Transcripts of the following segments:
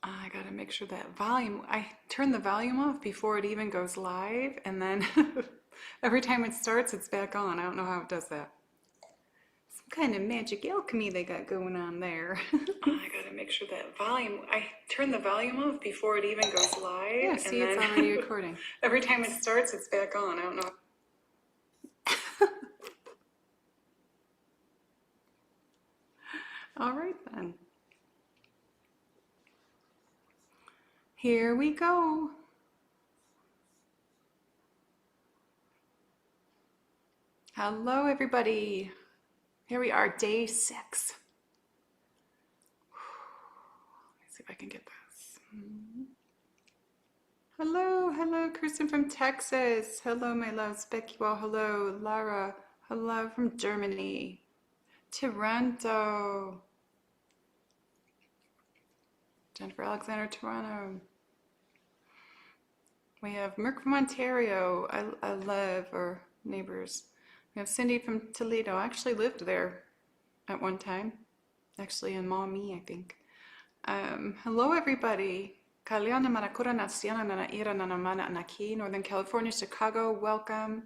I gotta make sure that volume, I turn the volume off before it even goes live, and then every time it starts, it's back on. I don't know how it does that. Some kind of magic alchemy they got going on there. I gotta make sure that volume, I turn the volume off before it even goes live. Yeah, see, and it's already recording. Every time it starts, it's back on. I don't know. All right then. Here we go. Hello, everybody. Here we are, day 6. Let's see if I can get this. Hello, hello, Kristen from Texas. Hello, my loves. Becky, well, hello. Lara, hello from Germany. Toronto. Jennifer Alexander, Toronto. We have Merck from Ontario. I love our neighbors. We have Cindy from Toledo. I actually lived there at one time. Actually in Maumee, I think. Hello, everybody. Keleena Manakura Natsiana Nana Ira Nana Mana Anaki, Northern California, Chicago. Welcome.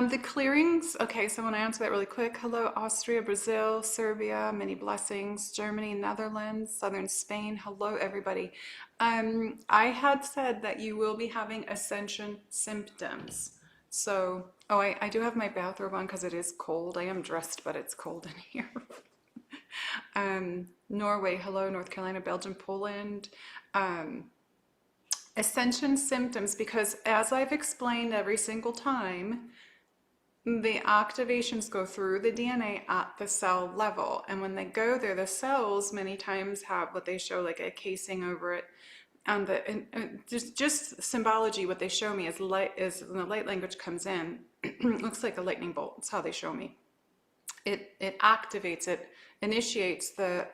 The clearings, okay, so I want to answer that really quick. Hello, Austria, Brazil, Serbia, many blessings, Germany, Netherlands, southern Spain. Hello, everybody. I had said that you will be having ascension symptoms. So, oh, I do have my bathrobe on because it is cold. I am dressed, but it's cold in here. Norway, hello, North Carolina, Belgium, Poland. Ascension symptoms, because as I've explained every single time, the activations go through the DNA at the cell level, and when they go there, the cells many times have what they show like a casing over it, and just symbology. What they show me is light. Is when the light language comes in, looks like a lightning bolt. That's how they show me. It activates, it initiates the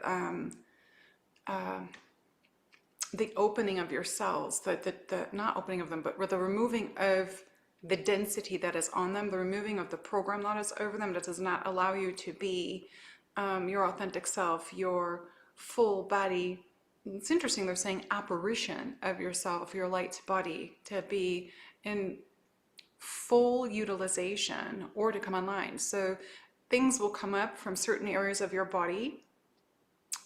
opening of your cells, the not opening of them, but the removing of the density that is on them, the removing of the program that is over them that does not allow you to be your authentic self, your full body. It's interesting, they're saying apparition of yourself, your light body, to be in full utilization or to come online. So things will come up from certain areas of your body.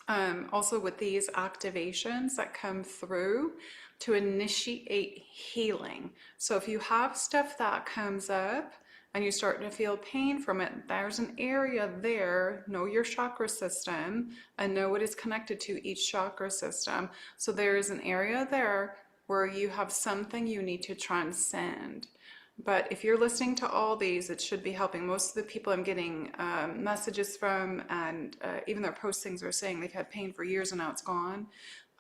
Also with these activations that come through to initiate healing. So if you have stuff that comes up and you start to feel pain from it, there's an area there. Know your chakra system and know what is connected to each chakra system. So there is an area there where you have something you need to transcend. But if you're listening to all these, it should be helping. Most of the people I'm getting messages from, and even their postings are saying they've had pain for years and now it's gone.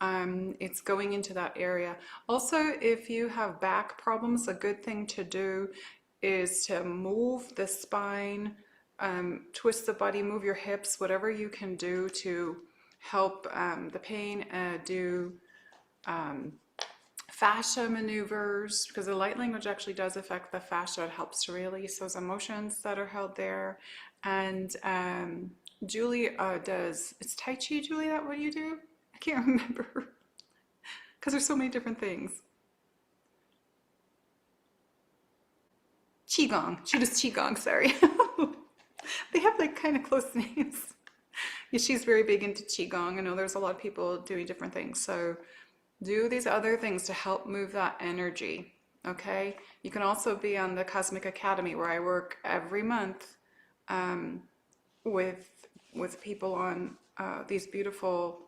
It's going into that area. Also, if you have back problems, a good thing to do is to move the spine, twist the body, move your hips, whatever you can do to help the pain, do fascia maneuvers, because the light language actually does affect the fascia. It helps to release those emotions that are held there. And Julie does, it's Tai Chi, Julie, that what you do? I can't remember because there's so many different things. Qigong, she does Qigong, sorry. They have like kind of close names. Yeah, she's very big into Qigong. I know there's a lot of people doing different things. So do these other things to help move that energy, okay? You can also be on the Cosmic Academy, where I work every month with people on these beautiful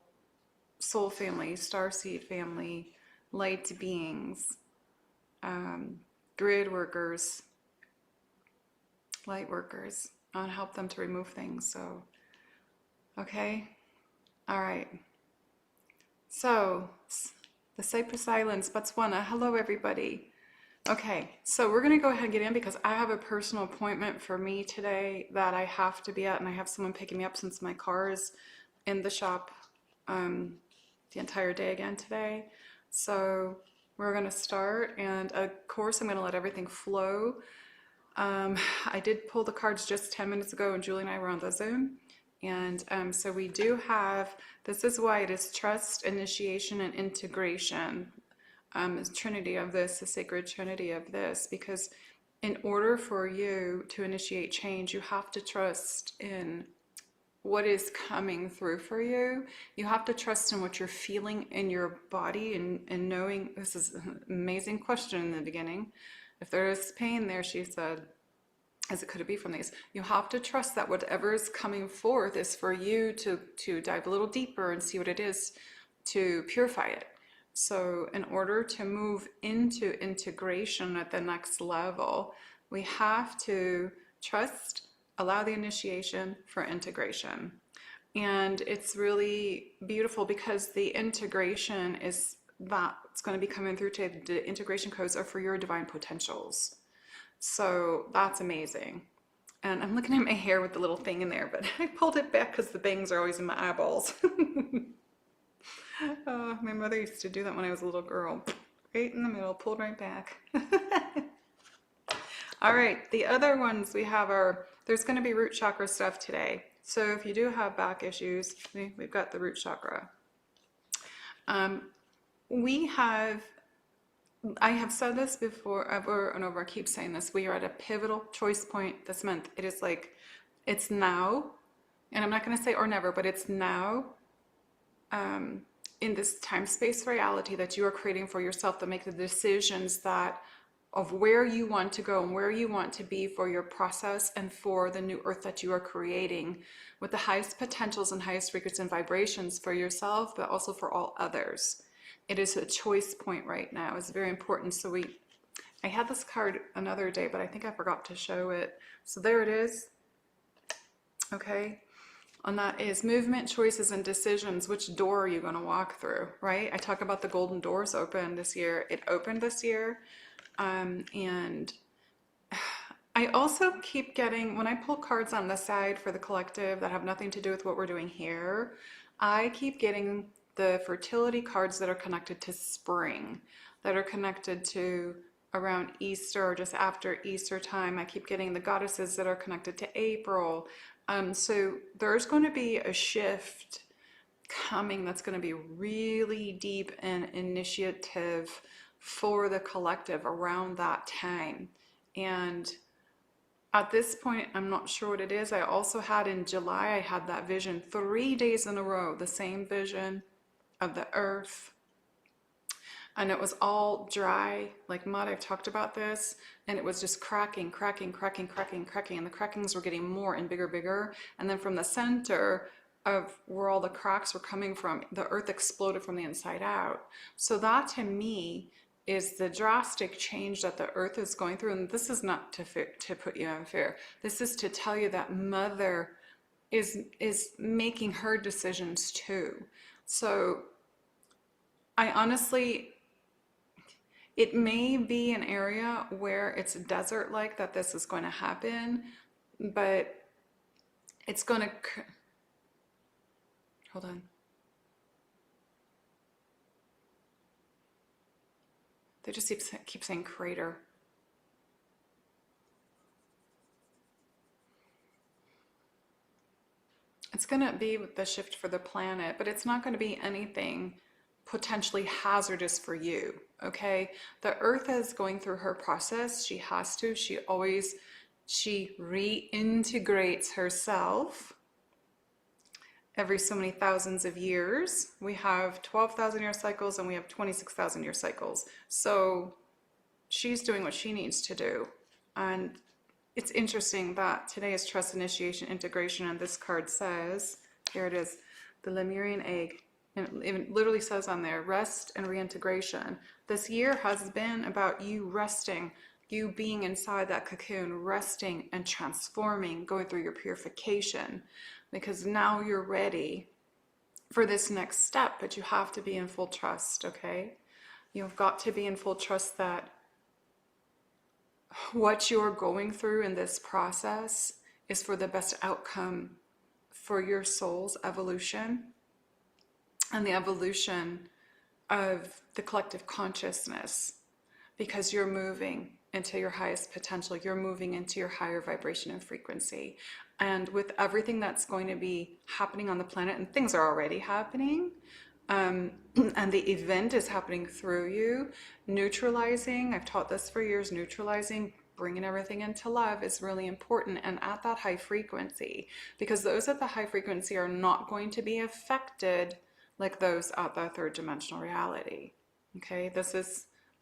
soul family, starseed family, light beings, grid workers, light workers, on help them to remove things. So, okay, all right. So, the Cypress Islands, Botswana. Hello, everybody. Okay, so we're going to go ahead and get in because I have a personal appointment for me today that I have to be at, and I have someone picking me up since my car is in the shop the entire day again today. So we're going to start, and of course I'm going to let everything flow. I did pull the cards just 10 minutes ago, and Julie and I were on the Zoom, And so we do have, this is why it is trust, initiation, and integration. Is Trinity of this, the sacred Trinity of this, because in order for you to initiate change, you have to trust in what is coming through for you. You have to trust in what you're feeling in your body, and knowing, this is an amazing question in the beginning. If there is pain there, she said, as it could be from these, you have to trust that whatever is coming forth is for you to dive a little deeper and see what it is, to purify it. So in order to move into integration at the next level, we have to trust, allow the initiation for integration. And it's really beautiful because the integration is that's going to be coming through to the integration codes are for your divine potentials. So that's amazing. And I'm looking at my hair with the little thing in there, but I pulled it back because the bangs are always in my eyeballs. My mother used to do that when I was a little girl. Right in the middle, pulled right back. All right, the other ones we have are, there's going to be root chakra stuff today. So if you do have back issues, we've got the root chakra. I have said this before, over and over, I keep saying this, we are at a pivotal choice point this month. It is like, it's now, and I'm not going to say or never, but it's now, in this time-space reality that you are creating for yourself, to make the decisions that of where you want to go and where you want to be for your process and for the new earth that you are creating with the highest potentials and highest frequencies and vibrations for yourself, but also for all others. It is a choice point right now. It's very important. So I had this card another day, but I think I forgot to show it. So there it is. Okay. And that is movement, choices, and decisions. Which door are you going to walk through, right? I talk about the golden doors open this year. It opened this year. And I also keep getting, when I pull cards on the side for the collective that have nothing to do with what we're doing here, I keep getting the fertility cards that are connected to spring, that are connected to around Easter or just after Easter time. I keep getting the goddesses that are connected to April. So there's going to be a shift coming that's going to be really deep and initiative for the collective around that time. And at this point, I'm not sure what it is. I also had in July, I had that vision 3 days in a row, the same vision of the earth. And it was all dry, like mud. I've talked about this. And it was just cracking, cracking, cracking, cracking, cracking. And the crackings were getting more and bigger, bigger. And then from the center of where all the cracks were coming from, the earth exploded from the inside out. So that to me is the drastic change that the earth is going through. And this is not to put you in fear. This is to tell you that Mother is making her decisions too. So I honestly, it may be an area where it's desert-like that this is going to happen, but it's going to, hold on. They just keep saying crater. It's going to be the shift for the planet, but it's not going to be anything potentially hazardous for you, okay? The earth is going through her process. She has to. She reintegrates herself every so many thousands of years. We have 12,000-year cycles and we have 26,000-year cycles. So she's doing what she needs to do. And it's interesting that today is trust, initiation, integration, and this card says, here it is, the Lemurian egg. And it literally says on there, rest and reintegration. This year has been about you resting, you being inside that cocoon, resting and transforming, going through your purification, because now you're ready for this next step, but you have to be in full trust, okay? You've got to be in full trust that what you're going through in this process is for the best outcome for your soul's evolution and the evolution of the collective consciousness, because you're moving into your highest potential. You're moving into your higher vibration and frequency. And with everything that's going to be happening on the planet, and things are already happening, and the event is happening through you, neutralizing, I've taught this for years, neutralizing, bringing everything into love is really important, and at that high frequency, because those at the high frequency are not going to be affected like those at the third dimensional reality. Okay,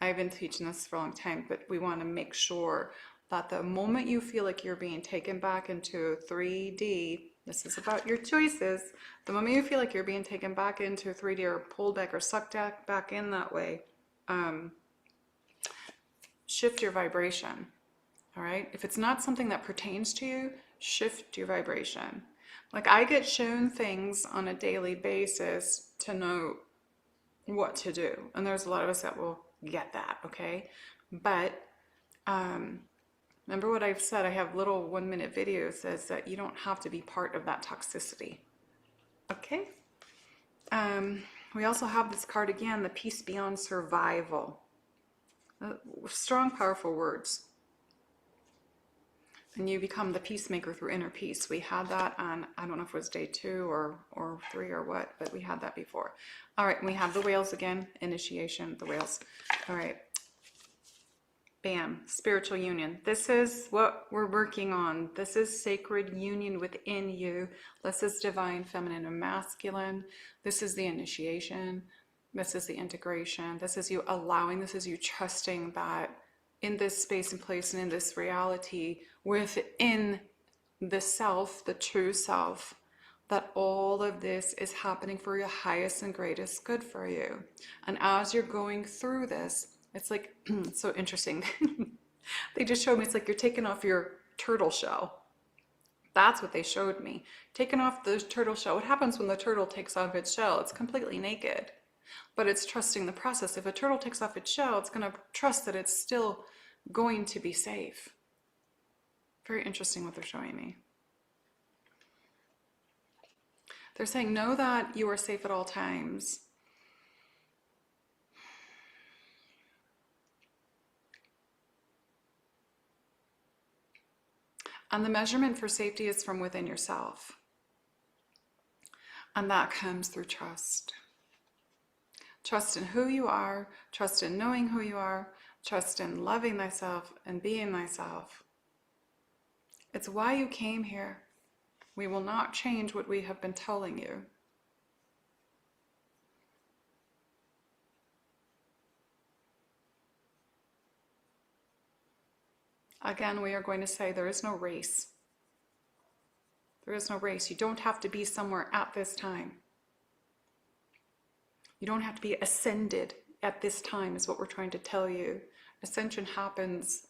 I've been teaching this for a long time, but we want to make sure that the moment you feel like you're being taken back into 3D, this is about your choices, the moment you feel like you're being taken back into 3D or pulled back or sucked back in that way, shift your vibration. All right, if it's not something that pertains to you, shift your vibration. Like, I get shown things on a daily basis to know what to do, and there's a lot of us that will get that, okay? But remember what I've said, I have little 1-minute videos says that you don't have to be part of that toxicity, okay? We also have this card again, the peace beyond survival. Strong, powerful words. And you become the peacemaker through inner peace. We had that on, I don't know if it was day 2 or 3 or what, but we had that before. All right, and we have the whales again, initiation, the whales. All right. Bam, spiritual union. This is what we're working on. This is sacred union within you. This is divine feminine and masculine. This is the initiation. This is the integration. This is you allowing, this is you trusting that in this space and place and in this reality within the self, the true self, that all of this is happening for your highest and greatest good for you. And as you're going through this, it's like, it's so interesting. They just showed me, it's like you're taking off your turtle shell. That's what they showed me. Taking off the turtle shell. What happens when the turtle takes off its shell? It's completely naked, but it's trusting the process. If a turtle takes off its shell, it's going to trust that it's still going to be safe. Very interesting what they're showing me. They're saying, know that you are safe at all times. And the measurement for safety is from within yourself. And that comes through trust. Trust in who you are, trust in knowing who you are, trust in loving thyself and being thyself. It's why you came here. We will not change what we have been telling you. Again, we are going to say there is no race. There is no race. You don't have to be somewhere at this time. You don't have to be ascended at this time, is what we're trying to tell you. Ascension happens,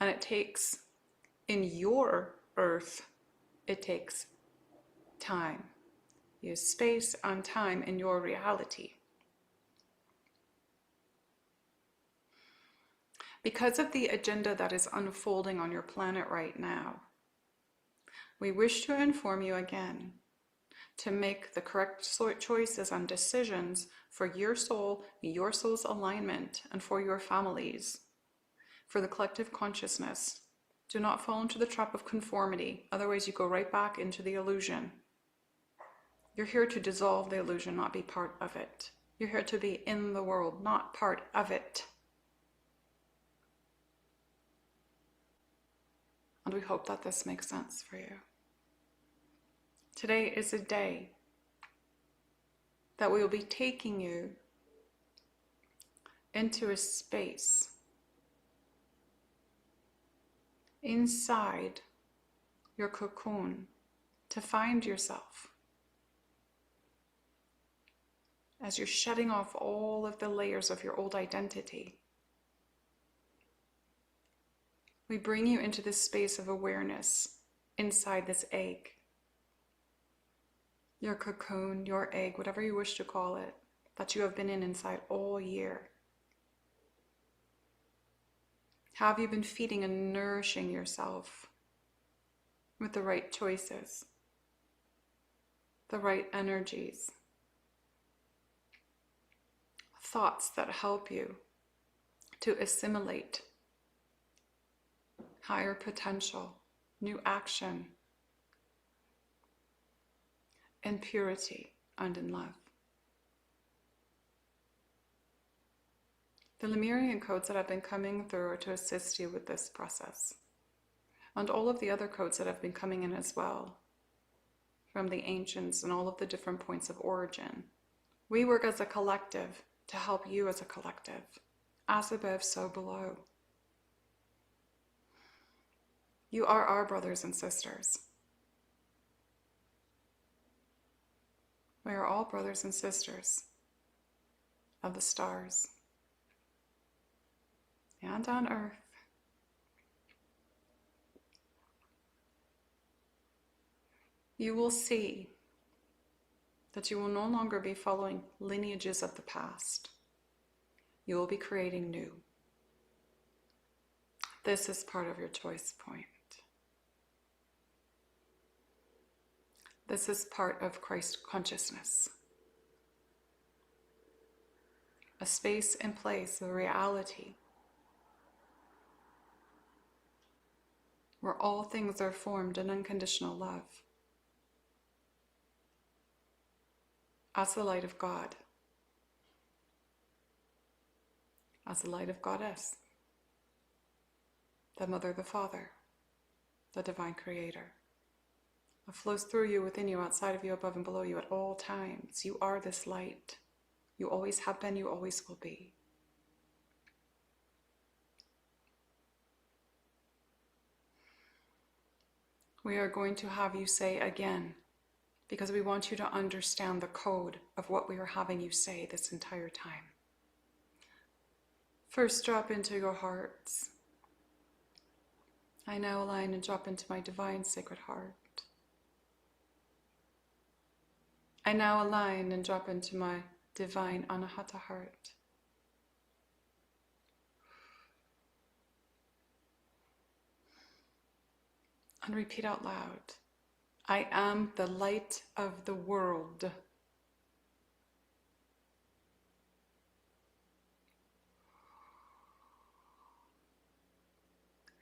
and it takes, in your earth, it takes time. Use space and time in your reality. Because of the agenda that is unfolding on your planet right now, we wish to inform you again to make the correct choices and decisions for your soul, your soul's alignment, and for your families, for the collective consciousness. Do not fall into the trap of conformity, otherwise you go right back into the illusion. You're here to dissolve the illusion, not be part of it. You're here to be in the world, not part of it. And we hope that this makes sense for you. Today is a day that we will be taking you into a space inside your cocoon to find yourself as you're shedding off all of the layers of your old identity. We bring you into this space of awareness inside this egg. Your cocoon, your egg, whatever you wish to call it, that you have been inside all year. Have you been feeding and nourishing yourself with the right choices, the right energies, thoughts that help you to assimilate higher potential, new action, in purity and in love. The Lemurian codes that have been coming through are to assist you with this process. And all of the other codes that have been coming in as well, from the ancients and all of the different points of origin. We work as a collective to help you as a collective. As above, so below. You are our brothers and sisters. We are all brothers and sisters of the stars and on earth. You will see that you will no longer be following lineages of the past. You will be creating new. This is part of your choice point. This is part of Christ consciousness. A space and place, a reality, where all things are formed in unconditional love. As the light of God, as the light of Goddess, the Mother, the Father, the Divine Creator, that flows through you, within you, outside of you, above and below you at all times. You are this light. You always have been, you always will be. We are going to have you say again, because we want you to understand the code of what we are having you say this entire time. First, drop into your hearts. I now align and drop into my divine sacred heart. I now align and drop into my divine Anahata heart. And repeat out loud. I am the light of the world.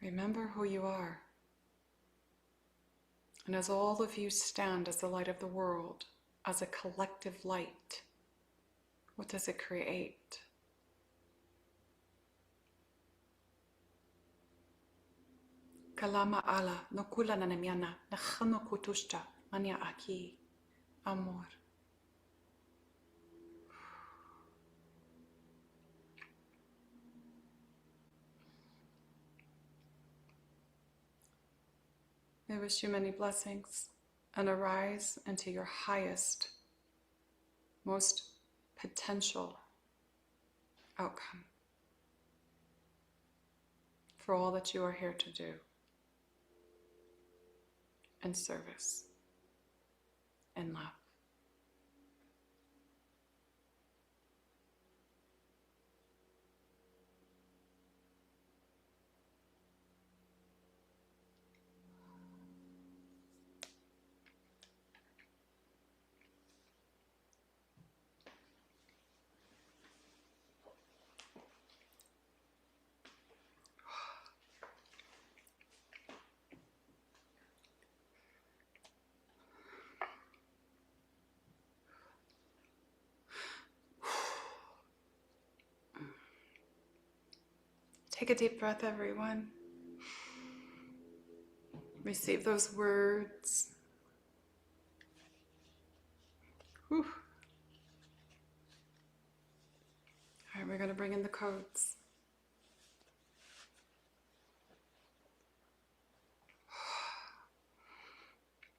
Remember who you are. And as all of you stand as the light of the world, as a collective light, what does it create? Kalama ala, no kula na nemiana, na khano kutushta, mania aki, amor. I wish you many blessings and arise into your highest, most potential outcome for all that you are here to do in service, in love. Take a deep breath, everyone. Receive those words. Whew. All right, we're going to bring in the codes.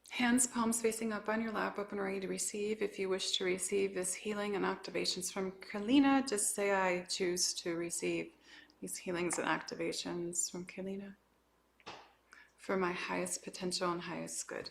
Hands, palms facing up on your lap, open, ready to receive. If you wish to receive this healing and activations from Keleena, just say, I choose to receive these healings and activations from Keleena for my highest potential and highest good.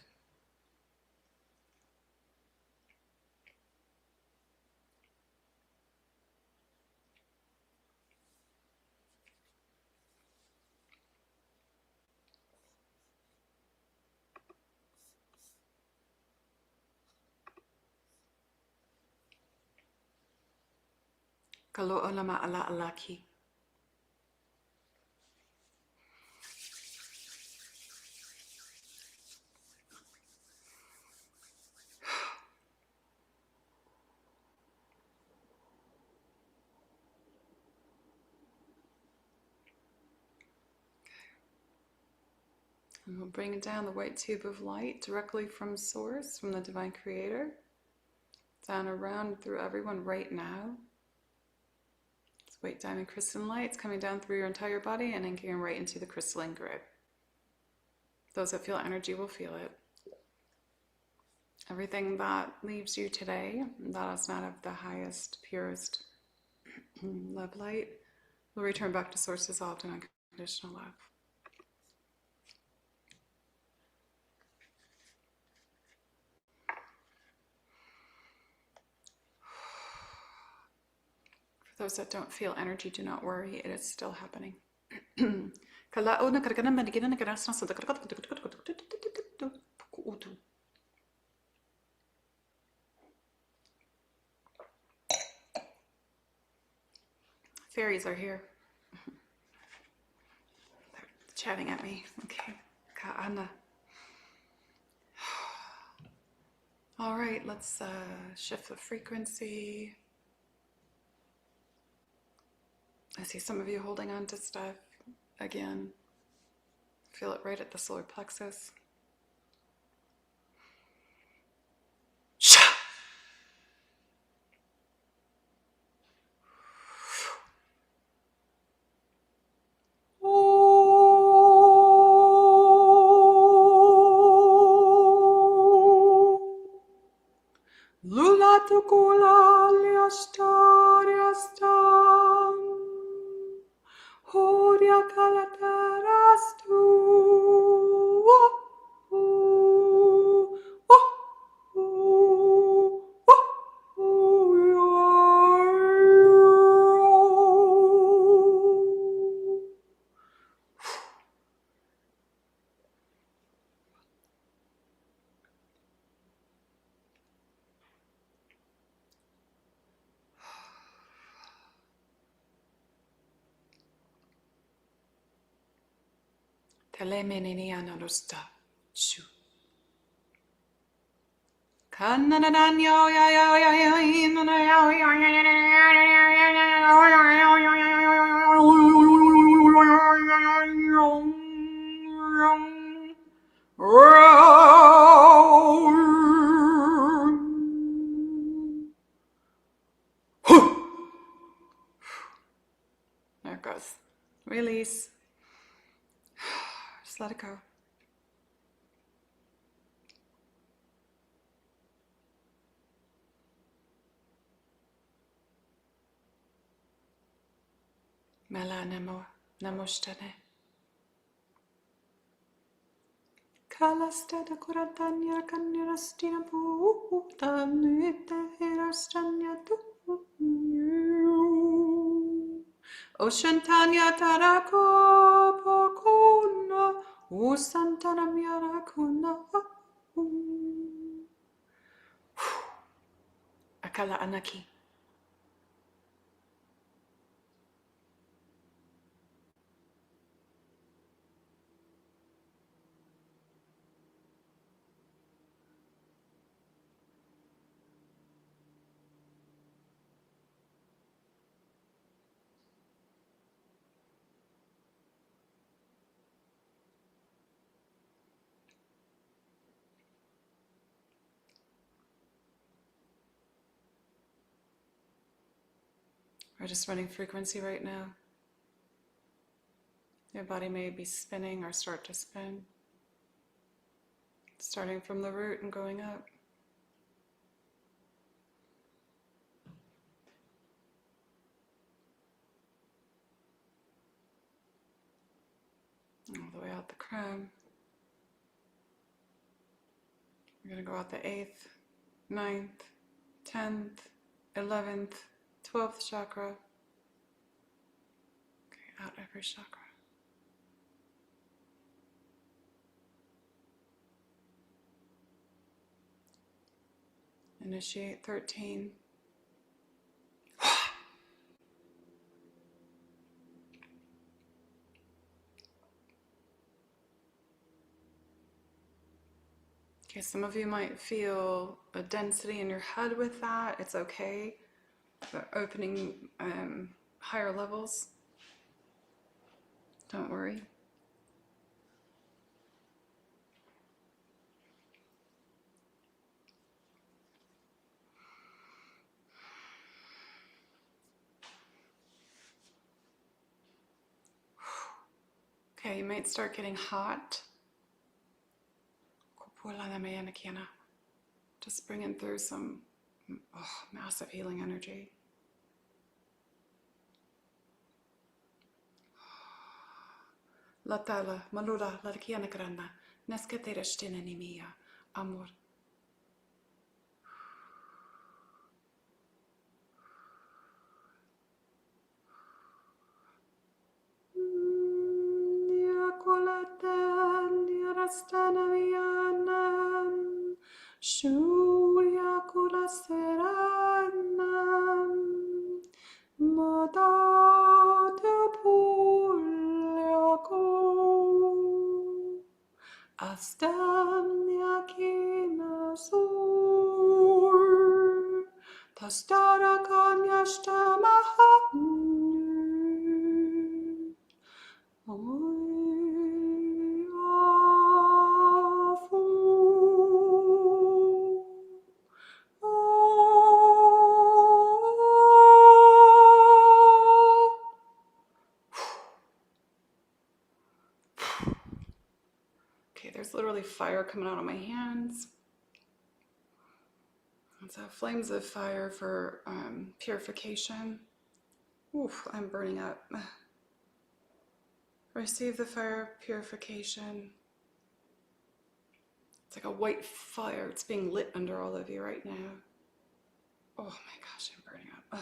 Kalo olama ala alaki. And we'll bring down the white tube of light directly from Source, from the Divine Creator, down around through everyone right now. This white diamond crystalline light is coming down through your entire body and inking right into the crystalline grid. Those that feel energy will feel it. Everything that leaves you today that is not of the highest, purest love light will return back to Source dissolved in unconditional love. For those that don't feel energy, do not worry, it is still happening. Fairies are here. They're chatting at me. Okay. Ka'ana. All right, let's shift the frequency. I see some of you holding on to stuff. Again, feel it right at the solar plexus. Lula tukula liastariastam Horia kalatarastu Telemenini anarusta shu. Kanananyo ya ya ya ya there it goes. Release. Just let it go. Mela namoshtane. Kalasta kuratanya kanyarastina puta nite herastanya tu. Oshantanya tarako pokuna usantana miarakuna. Akala anaki. We're just running frequency right now. Your body may be spinning or start to spin. Starting from the root and going up. All the way out the crown. We're going to go out the 8th, 9th, 10th, 11th, 12th chakra. Okay, out every chakra. Initiate 13. Okay, some of you might feel a density in your head with that. It's okay. The opening higher levels. Don't worry. Okay, you might start getting hot. Just bringing through some massive healing energy. Latala, malura, larkiana grana, neskatera stinanimia, amor. Yakolatan, yarastanavianam, shuryakulasseranam, madadapulyaku, astamyakinasur, tastarakanyaштамахам. Okay, there's literally fire coming out of my hands. So flames of fire for purification. Oof, I'm burning up. Receive the fire of purification. It's like a white fire. It's being lit under all of you right now. Oh my gosh, I'm burning up.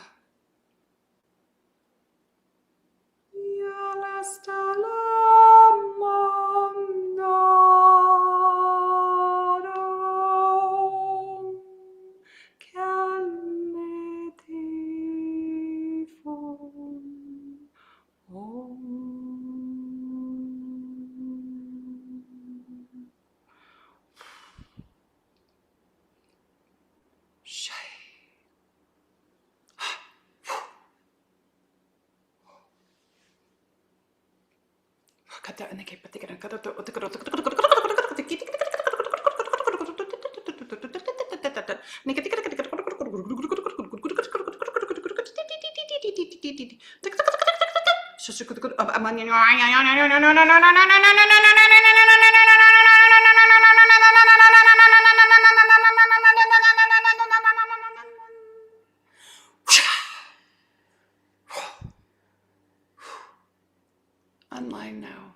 Unline now.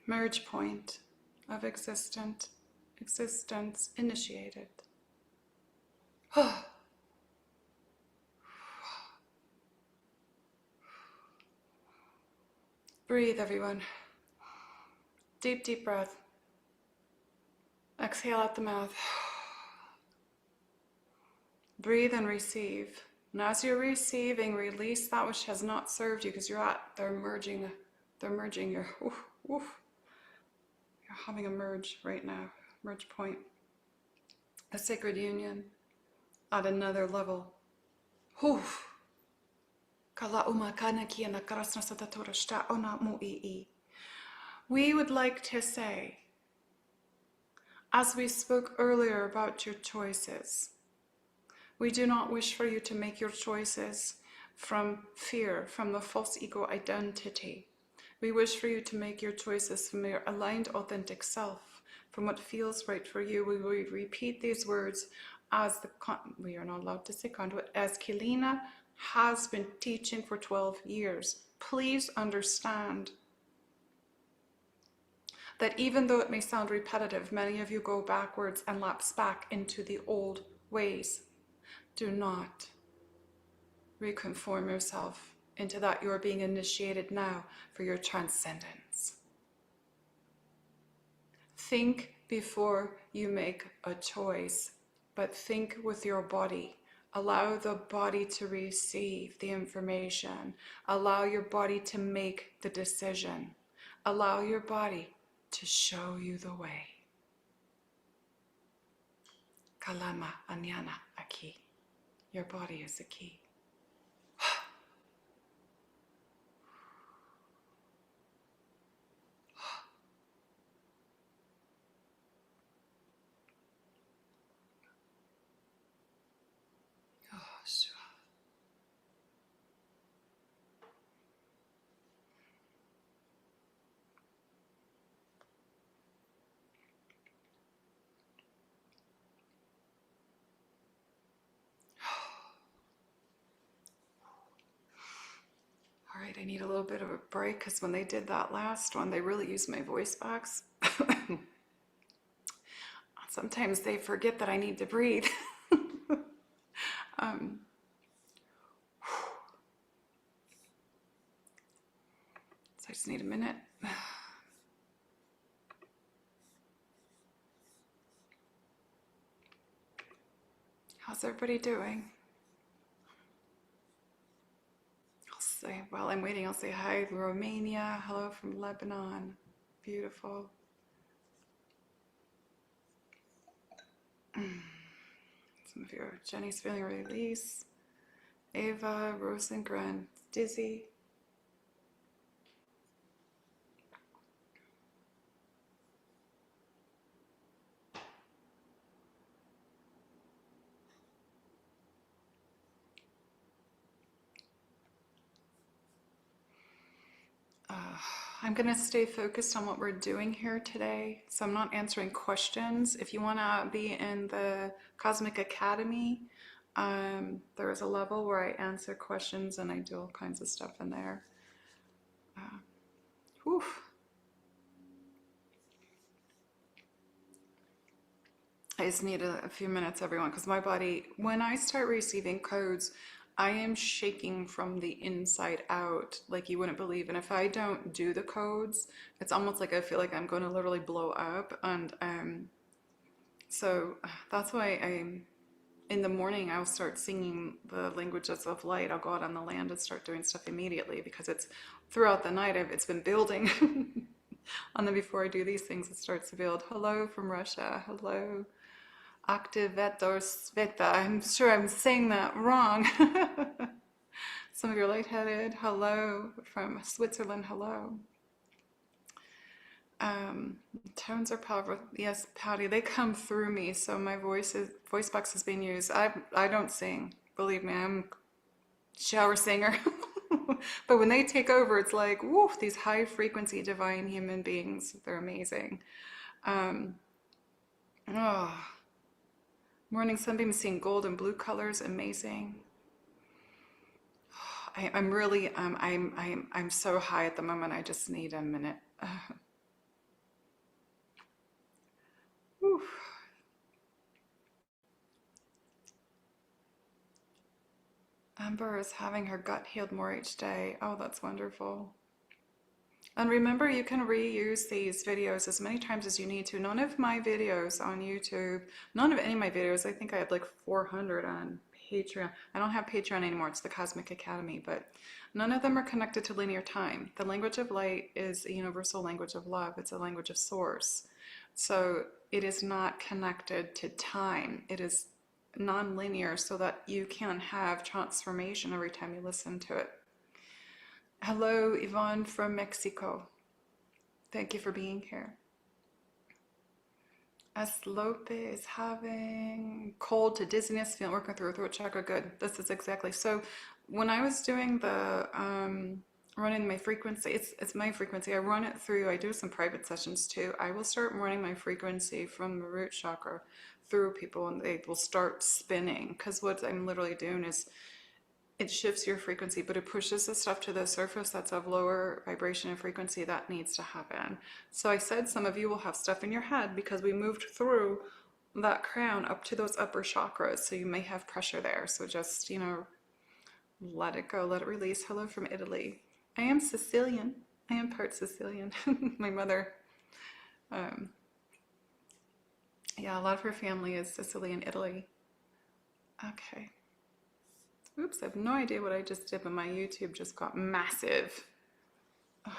Merge point of existence initiated. Breathe, everyone. Deep, deep breath. Exhale out the mouth. Breathe and receive. And as you're receiving, release that which has not served you, because they're merging, you're having a merge right now, merge point. A sacred union at another level. We would like to say, as we spoke earlier about your choices, we do not wish for you to make your choices from fear, from the false ego identity. We wish for you to make your choices from your aligned, authentic self, from what feels right for you. We will repeat these words as we are not allowed to say conduit, as Keleena has been teaching for 12 years. Please understand that even though it may sound repetitive, many of you go backwards and lapse back into the old ways. Do not reconform yourself into that. You are being initiated now for your transcendence. Think before you make a choice, but think with your body. Allow the body to receive the information. Allow your body to make the decision. Allow your body to show you the way. Kalama anyana aki. Your body is the key. I need a little bit of a break because when they did that last one, they really used my voice box. Sometimes they forget that I need to breathe. um, so I just need a minute. How's everybody doing? I'll say, while I'm waiting, I'll say hi to Romania. Hello from Lebanon. Beautiful. Some of you, Jenny's feeling release. Ava, Rosengren, dizzy. I'm going to stay focused on what we're doing here today. So I'm not answering questions. If you want to be in the Cosmic Academy, there is a level where I answer questions and I do all kinds of stuff in there. Whew. I just need a few minutes, everyone, because my body, when I start receiving codes, I am shaking from the inside out like you wouldn't believe. And if I don't do the codes, it's almost like I feel like I'm going to literally blow up. And so that's why in the morning, I'll start singing the languages of light. I'll go out on the land and start doing stuff immediately because it's throughout the night, it's been building. And then before I do these things, it starts to build. Hello from Russia. Hello. Aktivetor Sveta. I'm sure I'm saying that wrong. Some of you are lightheaded. Hello from Switzerland. Hello. Tones are powerful. Yes, Patty, they come through me. So my voice box is being used. I don't sing. Believe me, I'm a shower singer. But when they take over, it's like, woof, these high frequency divine human beings. They're amazing. Morning sunbeam, seeing gold and blue colors, amazing. I'm really, I'm so high at the moment. I just need a minute. Amber is having her gut healed more each day. Oh, that's wonderful. And remember, you can reuse these videos as many times as you need to. None of my videos on YouTube, none of any of my videos, I think I had like 400 on Patreon. I don't have Patreon anymore, it's the Cosmic Academy, but none of them are connected to linear time. The language of light is a universal language of love. It's a language of source. So it is not connected to time. It is non-linear so that you can have transformation every time you listen to it. Hello, Yvonne from Mexico. Thank you for being here. Lope is having cold to dizziness, feeling working through her throat chakra. Good. This is exactly. So when I was doing the running my frequency, it's my frequency. I run it through. I do some private sessions too. I will start running my frequency from the root chakra through people, and they will start spinning. Because what I'm literally doing is, it shifts your frequency, but it pushes the stuff to the surface that's of lower vibration and frequency that needs to happen. So I said some of you will have stuff in your head because we moved through that crown up to those upper chakras. So you may have pressure there. So just, let it go, let it release. Hello from Italy. I am Sicilian. I am part Sicilian. My mother, yeah, a lot of her family is Sicilian, Italy. Okay. Oops, I have no idea what I just did, but my YouTube just got massive. Oh,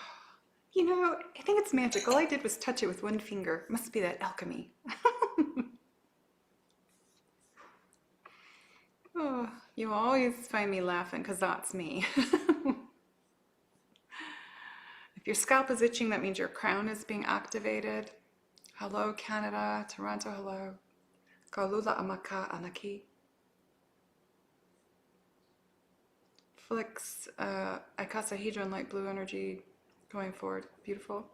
I think it's magic. All I did was touch it with one finger. Must be that alchemy. Oh, you always find me laughing because that's me. If your scalp is itching, that means your crown is being activated. Hello, Canada. Toronto, hello. Kalula amaka anaki. Flix, icosahedron, light blue energy going forward. Beautiful.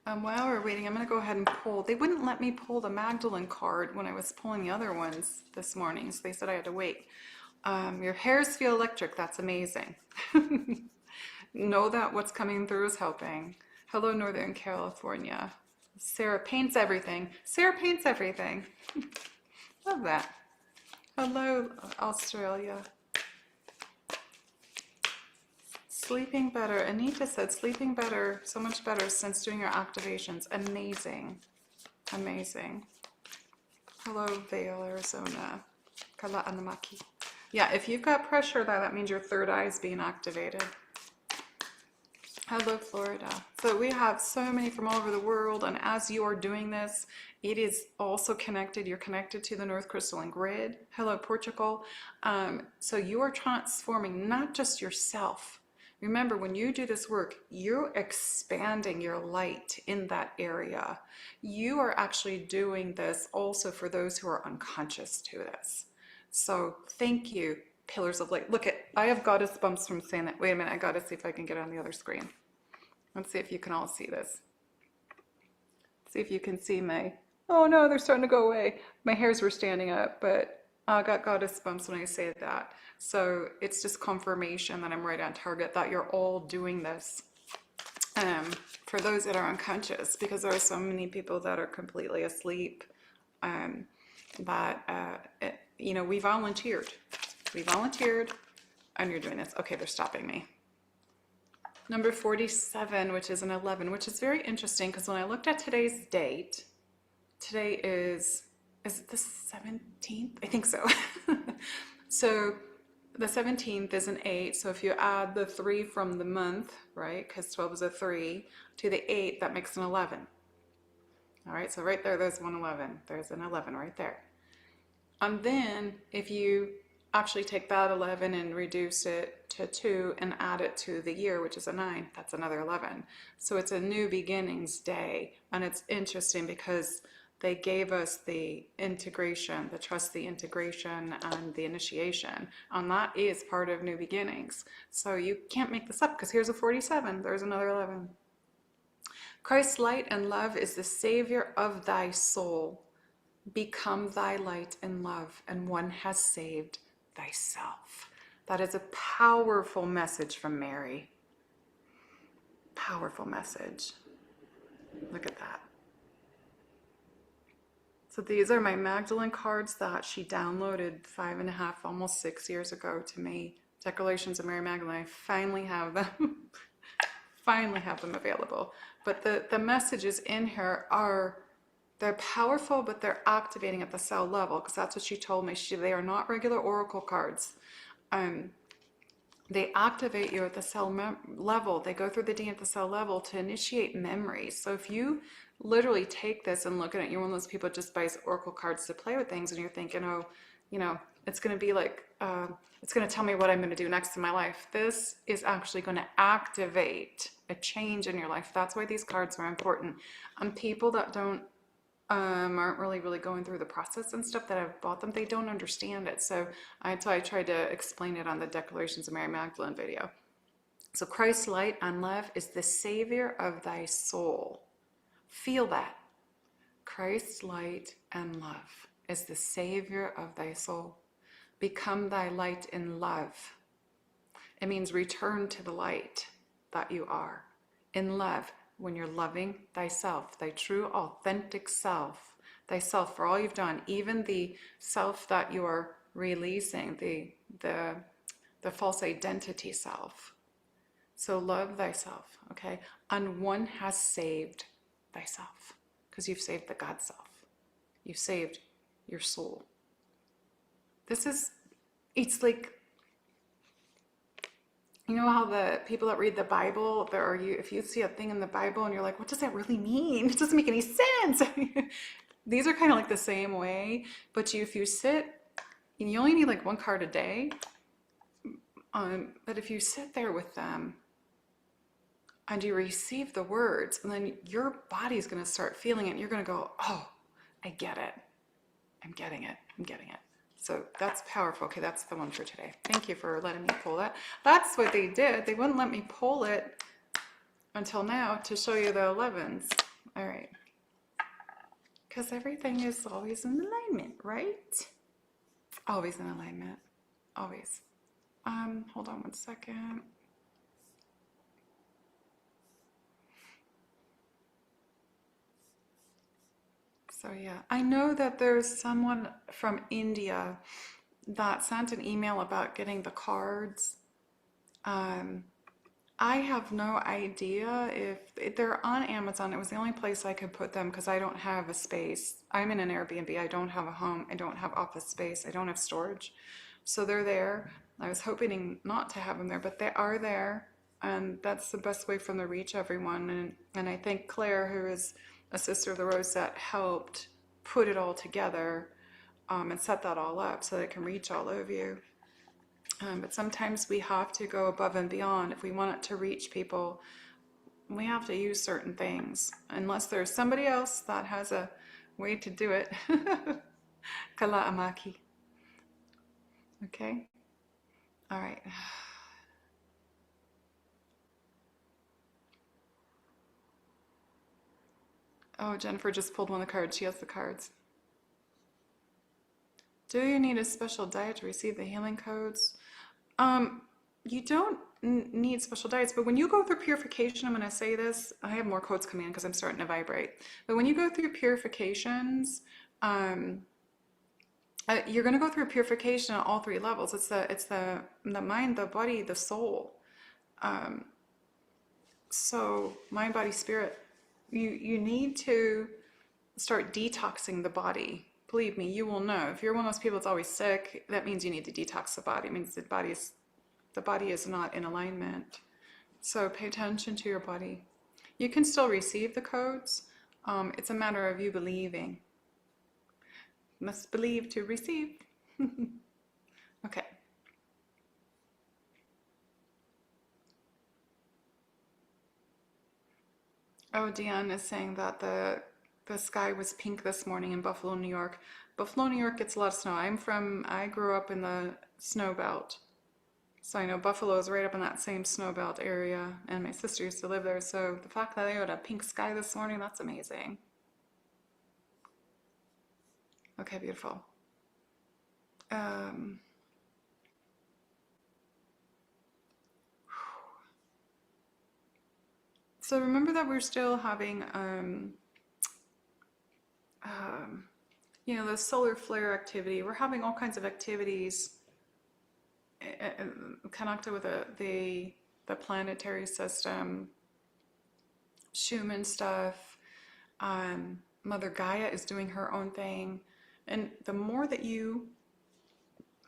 While we're waiting, I'm going to go ahead and pull. They wouldn't let me pull the Magdalene card when I was pulling the other ones this morning, so they said I had to wait. Your hairs feel electric. That's amazing. Know that what's coming through is helping. Hello, Northern California. Sarah paints everything. Sarah paints everything. Love that. Hello, Australia. Sleeping better. Anita said sleeping better, so much better since doing your activations. Amazing. Amazing. Hello, Vail, Arizona. Kala Anamaki. Yeah, if you've got pressure, that means your third eye is being activated. Hello, Florida. So we have so many from all over the world, and as you are doing this, it is also connected. You're connected to the North Crystalline Grid. Hello, Portugal. So you are transforming not just yourself. Remember, when you do this work, you're expanding your light in that area. You are actually doing this also for those who are unconscious to this. So thank you, Pillars of Light. Look, I have goddess bumps from saying that. Wait a minute, I gotta see if I can get it on the other screen. Let's see if you can all see this. See if you can see my, oh no, they're starting to go away. My hairs were standing up, but I got goddess bumps when I say that. So it's just confirmation that I'm right on target, that you're all doing this for those that are unconscious, because there are so many people that are completely asleep. You know, we volunteered, and you're doing this. Okay, they're stopping me. Number 47, which is an 11, which is very interesting, because when I looked at today's date, today is it the 17th? I think so. So the 17th is an 8, so if you add the 3 from the month, right, because 12 is a 3, to the 8, that makes an 11. All right, so right there, there's 111. There's an 11 right there. And then if you actually take that 11 and reduce it to 2 and add it to the year, which is a 9, that's another 11. So it's a new beginnings day. And it's interesting because they gave us the integration, the trust, the integration, and the initiation. And that is part of new beginnings. So you can't make this up, because here's a 47, there's another 11. Christ's light and love is the savior of thy soul. Become thy light and love, and one has saved thyself. That is a powerful message from Mary. Powerful message. Look at that. So these are my Magdalene cards that she downloaded 5.5, almost 6 years ago to me. Declarations of Mary Magdalene. I finally have them. Finally have them available. But the messages in here are, they're powerful, but they're activating at the cell level, because that's what she told me. They are not regular oracle cards. They activate you at the cell level. They go through the DNA at the cell level to initiate memories. So if you literally take this and look at it, you're one of those people that just buys oracle cards to play with things, and you're thinking, oh, you know, it's going to be like, it's going to tell me what I'm going to do next in my life. This is actually going to activate a change in your life. That's why these cards are important. And people that aren't really going through the process and stuff, that have bought them, they don't understand it. So I tried to explain it on the Declarations of Mary Magdalene video. So Christ's light and love is the savior of thy soul. Feel that. Christ's light and love is the savior of thy soul. Become thy light in love. It means return to the light that you are. In love, when you're loving thyself, thy true authentic self, thyself for all you've done, even the self that you are releasing, the false identity self. So love thyself, okay? And one has saved thyself, because you've saved the God self. You've saved your soul. It's like, you know how the people that read the Bible, if you see a thing in the Bible and you're like, what does that really mean? It doesn't make any sense. These are kind of like the same way, but if you sit, and you only need like one card a day, but if you sit there with them and you receive the words, and then your body's going to start feeling it, and you're going to go, oh, I get it. I'm getting it. I'm getting it. So that's powerful. Okay, that's the one for today. Thank you for letting me pull that. That's what they did. They wouldn't let me pull it until now to show you the 11s. All right. Because everything is always in alignment, right? Always in alignment. always. Hold on one second. So yeah, I know that there's someone from India that sent an email about getting the cards. Um, I have no idea if they're on Amazon. It was the only place I could put them because I don't have a space. I'm in an Airbnb. I don't have a home. I don't have office space. I don't have storage. So they're there. I was hoping not to have them there, but they are there. And that's the best way for them to reach everyone. And I think Claire, who is a sister of the Rosette, helped put it all together and set that all up so that it can reach all of you. But sometimes we have to go above and beyond. If we want it to reach people, we have to use certain things. Unless there's somebody else that has a way to do it. Kala amaki. Okay? All right. Oh, Jennifer just pulled one of the cards. She has the cards. Do you need a special diet to receive the healing codes? You don't need special diets, but when you go through purification, I'm going to say this, I have more codes coming in because I'm starting to vibrate. But when you go through purifications, you're going to go through purification at all three levels. It's the mind, the body, the soul. So mind, body, spirit. You need to start detoxing the body. Believe me, you will know. If you're one of those people that's always sick, that means you need to detox the body. It means the body is not in alignment. So pay attention to your body. You can still receive the codes. It's a matter of you believing. Must believe to receive. Okay. Oh, Diane is saying that the sky was pink this morning in Buffalo, New York. Buffalo, New York gets a lot of snow. I grew up in the snow belt. So I know Buffalo is right up in that same snow belt area, and my sister used to live there. So the fact that they had a pink sky this morning, that's amazing. Okay, beautiful. So remember that we're still having, the solar flare activity. We're having all kinds of activities connected with the planetary system, Schumann stuff. Mother Gaia is doing her own thing. And the more that you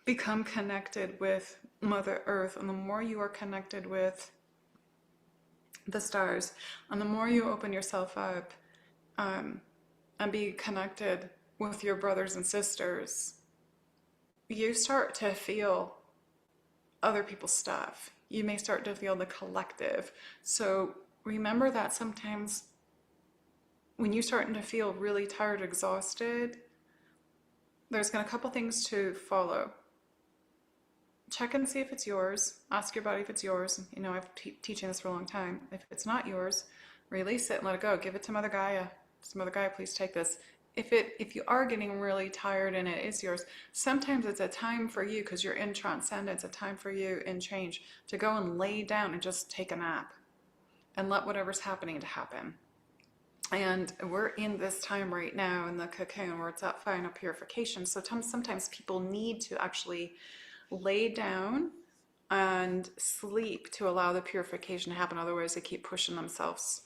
become connected with Mother Earth, and the more you are connected with the stars, and the more you open yourself up and be connected with your brothers and sisters, you start to feel other people's stuff. You may start to feel the collective. So remember that sometimes when you're starting to feel really tired, exhausted, there's going to a couple things to follow. Check and see if it's yours. Ask your body if it's yours. I've been teaching this for a long time. If it's not yours, release it and let it go. Give it to Mother Gaia. Just, Mother Gaia, please take this. If you are getting really tired and it is yours, sometimes it's a time for you, because you're in Transcendence, a time for you in change, to go and lay down and just take a nap and let whatever's happening to happen. And we're in this time right now in the cocoon where it's at final purification. So sometimes people need to actually lay down and sleep to allow the purification to happen. Otherwise, they keep pushing themselves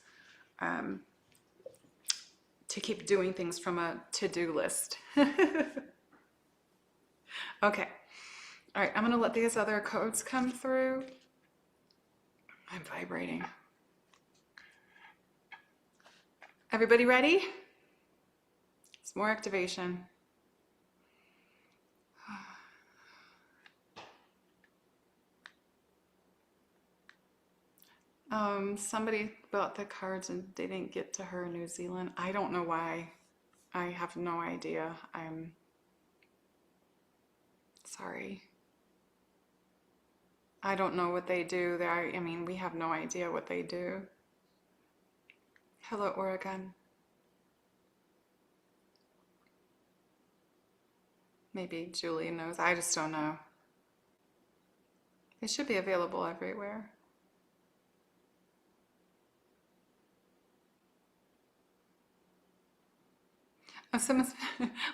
to keep doing things from a to-do list. Okay. All right, I'm going to let these other codes come through. I'm vibrating. Everybody ready? It's more activation. Somebody bought the cards and they didn't get to her in New Zealand. I don't know why. I have no idea. I'm sorry. I don't know what they do there. I mean, we have no idea what they do. Hello, Oregon. Maybe Julie knows. I just don't know. They should be available everywhere.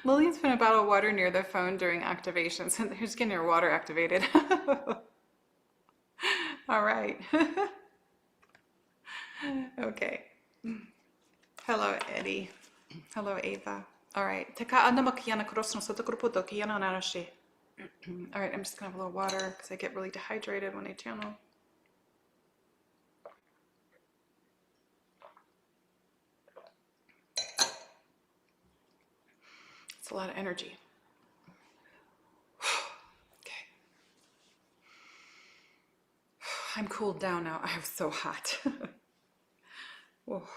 Lillian's put a bottle of water near the phone during activation, so who's getting your water activated? All right. Okay. Hello, Eddie. Hello, Ava. All right. All right, I'm just gonna have a little water because I get really dehydrated when I channel. It's a lot of energy. Okay. I'm cooled down now. I was so hot. Whoa.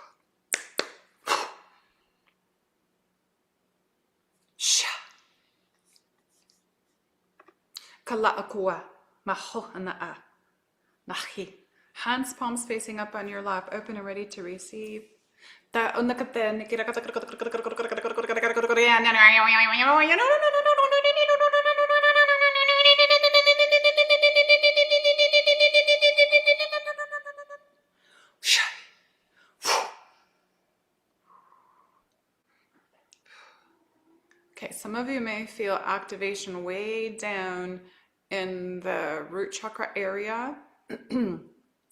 Hands, palms facing up on your lap, open and ready to receive. Okay, some of you may feel activation way down in the root chakra area.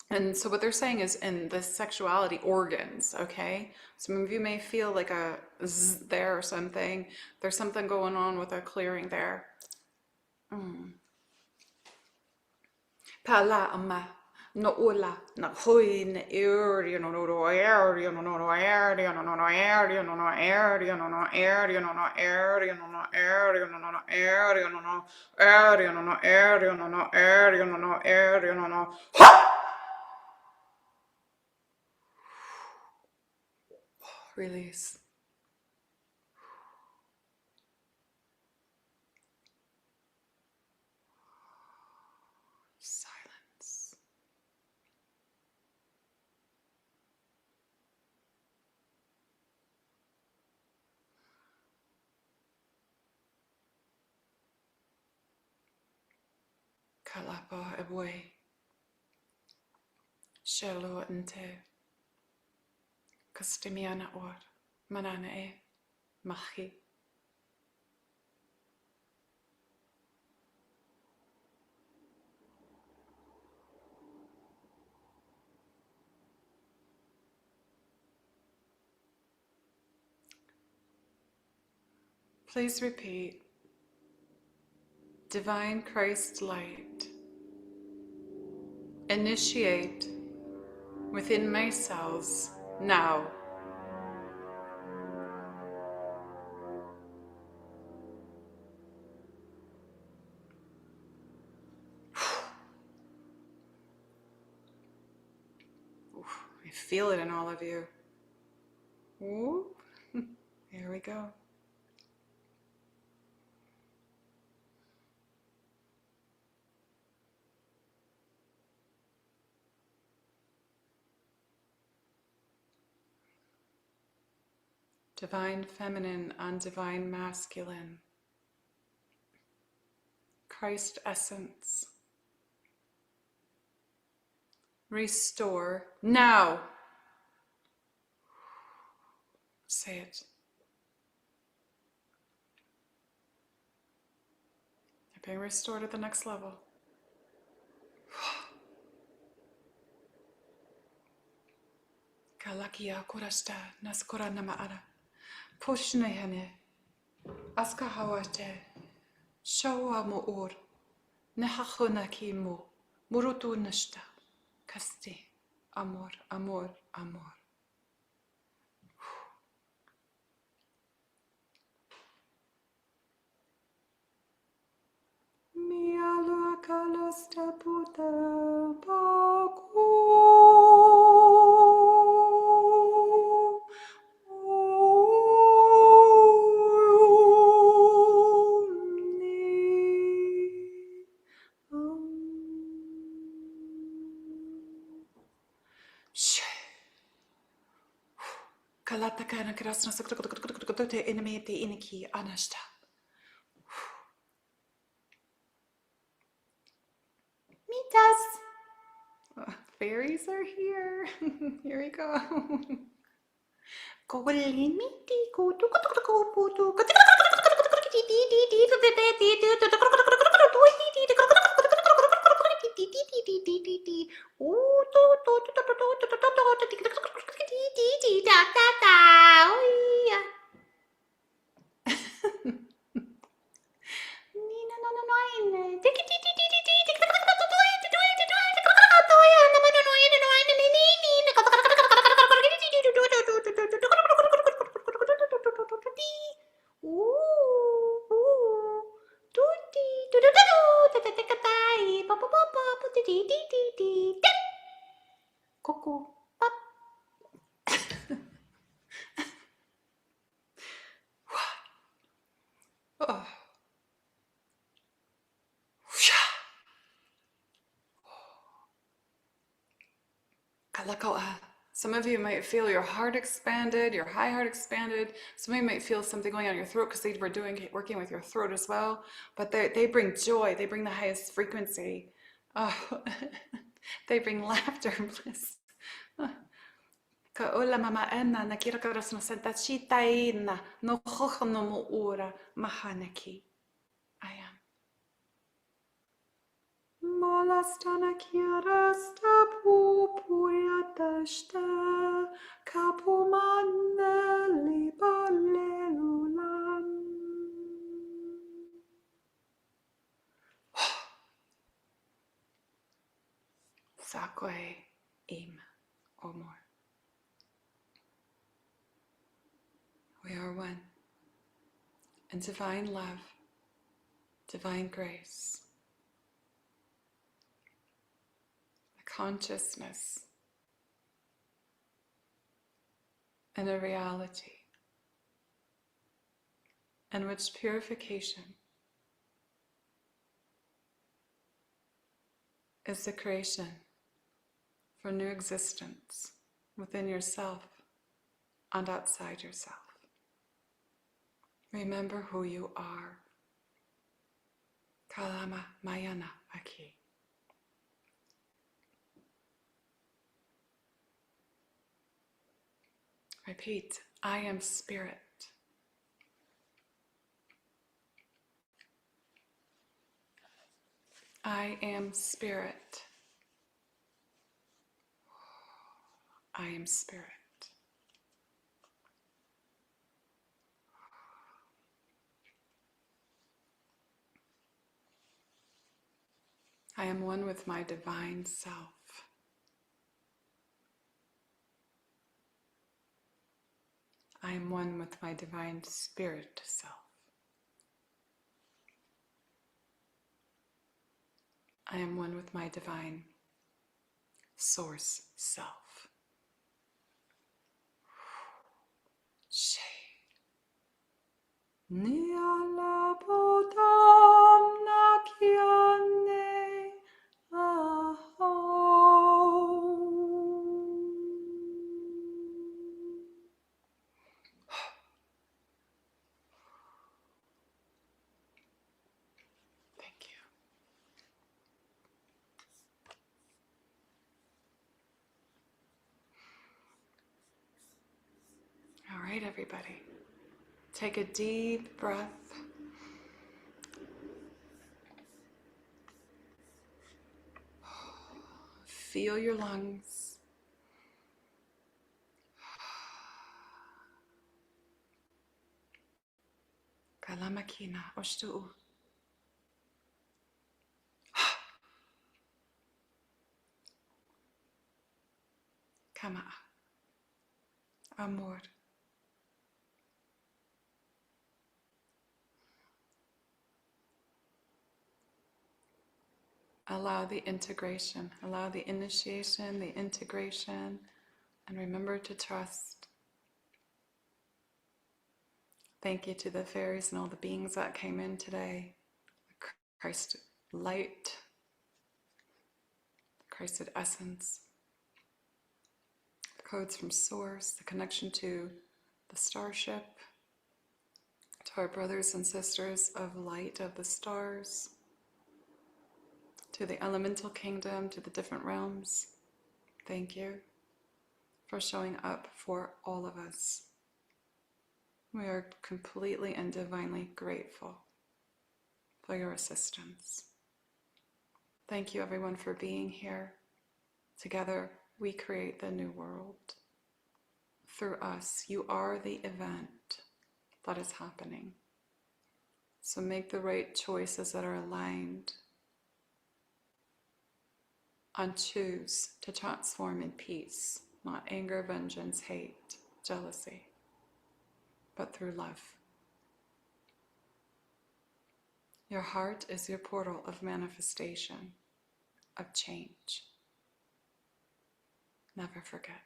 And so what they're saying is in the sexuality organs, okay? Some of you may feel like a zzz there or something. There's something going on with a clearing there. Pala ama. No ula na hui na area no no area no no area no no area no no area no no area no no area no no area no no area no no area no no area no no area no no area no no. Release. Silence. Kalapa ebwe. Shelo ente. Kastimiana or manana e machi. Please repeat. Divine Christ light. Initiate within my cells now. I feel it in all of you. Ooh. Here we go. Divine feminine on divine masculine. Christ essence. Restore now. Say it. You're being restored at the next level. Kalakia kurasta naskora namaara. Pushnehane. Aska hawate. Shawa muur. Nehachuna kimu. Murutu nashta. Kasti. Amor, amor, amor. Mialu kalasta puta baku. Kalatakana krasna saktote enemete iniki anashta. fairies are here. Here we go. Oh. Some of you might feel your heart expanded, your high heart expanded. Some of you might feel something going on in your throat because they were working with your throat as well. But they bring joy. They bring the highest frequency. Oh, they bring laughter and bliss. Kaola mama ena na kira karas no sentachita ina no hoho no mo ura mahanaki. I am. Malastana kiarasta pupuyatashta kapumaneli balelulam. Sakwe im omor. We are one in divine love, divine grace. Consciousness and a reality in which purification is the creation for new existence within yourself and outside yourself. Remember who you are. Kalama Mayana Aki. Repeat, I am spirit. I am spirit. I am spirit. I am one with my divine self. I am one with my divine spirit self. I am one with my divine source self. She. Niala bodam nakiane aho. Thank you. All right, everybody. Take a deep breath. Feel your lungs. Kalamakina oshtu. Kama. Amor. Allow the integration, allow the initiation, the integration, and remember to trust. Thank you to the fairies and all the beings that came in today. Christ light, Christed essence, the codes from source, the connection to the starship, to our brothers and sisters of light of the stars, to the elemental kingdom, to the different realms, Thank you for showing up for all of us. We are completely and divinely grateful for your assistance. Thank you, everyone, for being here. Together, we create the new world. Through us, you are the event that is happening. So make the right choices that are aligned and choose to transform in peace, not anger, vengeance, hate, jealousy, but through love. Your heart is your portal of manifestation, of change. Never forget.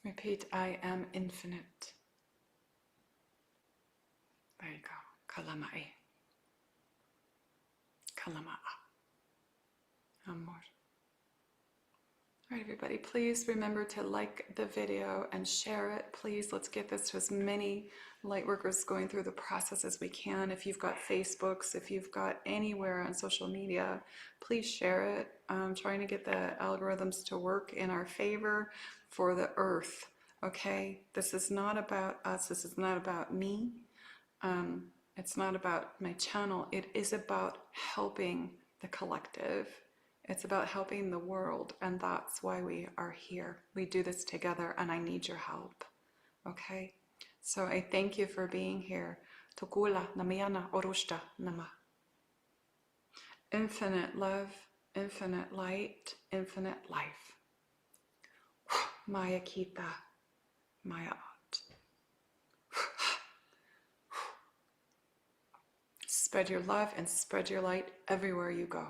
Repeat, I am infinite. There you go. Kalama'i. Kalama'a. Amor. All right, everybody, please remember to like the video and share it. Please, let's get this to as many lightworkers going through the process as we can. If you've got Facebooks, if you've got anywhere on social media, please share it. I'm trying to get the algorithms to work in our favor for the earth, okay? This is not about us. This is not about me. It's not about my channel. It is about helping the collective. It's about helping the world, and that's why we are here. We do this together, and I need your help, okay? So I thank you for being here. Tukula namayana orushta nama. Infinite love, infinite light, infinite life. Maya kita, Maya at. Spread your love and spread your light everywhere you go.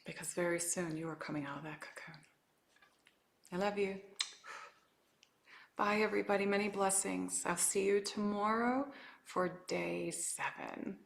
Because very soon you are coming out of that cocoon. I love you. Bye, everybody. Many blessings. I'll see you tomorrow for day 7.